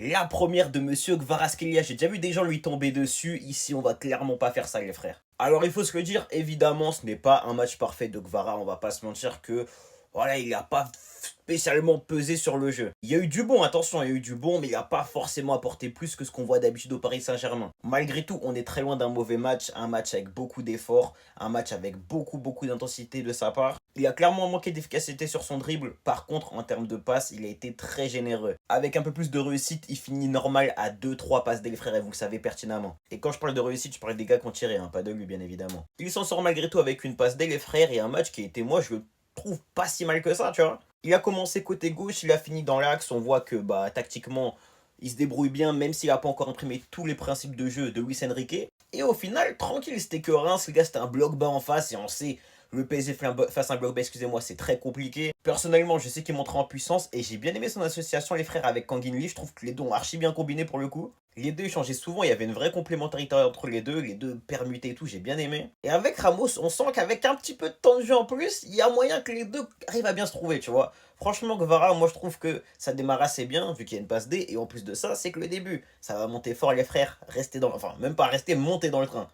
La première de Monsieur Kvaratskhelia, j'ai déjà vu des gens lui tomber dessus. Ici, on va clairement pas faire ça, les frères. Alors, il faut se le dire, évidemment, ce n'est pas un match parfait de Kvara. On va pas se mentir que, voilà, il n'a pas spécialement pesé sur le jeu. Il y a eu du bon, attention, il y a eu du bon, mais il n'a pas forcément apporté plus que ce qu'on voit d'habitude au Paris Saint-Germain. Malgré tout, on est très loin d'un mauvais match, un match avec beaucoup d'efforts, un match avec beaucoup d'intensité de sa part. Il a clairement manqué d'efficacité sur son dribble. Par contre, en termes de passes, il a été très généreux. Avec un peu plus de réussite, il finit normal à 2-3 passes des frères et vous le savez pertinemment. Et quand je parle de réussite, je parle des gars qui ont tiré, hein, pas de lui bien évidemment. Il s'en sort malgré tout avec une passe des frères et un match qui était, moi, je le trouve pas si mal que ça, tu vois. Il a commencé côté gauche, il a fini dans l'axe, on voit que bah tactiquement, il se débrouille bien, même s'il n'a pas encore imprimé tous les principes de jeu de Luis Enrique. Et au final, tranquille, c'était que Reims, les gars, c'était un bloc bas en face, et on sait, le PSG face à un bloc bas, excusez-moi, c'est très compliqué. Personnellement, je sais qu'il montre en puissance, et j'ai bien aimé son association, les frères, avec Kanginli, je trouve que les deux ont archi bien combiné pour le coup. Les deux échangeaient souvent, il y avait une vraie complémentarité entre les deux permutés et tout, j'ai bien aimé. Et avec Ramos, on sent qu'avec un petit peu de temps de jeu en plus, il y a moyen que les deux arrivent à bien se trouver, tu vois. Franchement, Guevara, moi je trouve que ça démarre assez bien, vu qu'il y a une passe D, et en plus de ça, c'est que le début. Ça va monter fort les frères, rester dans... Enfin, même pas rester, monter dans le train.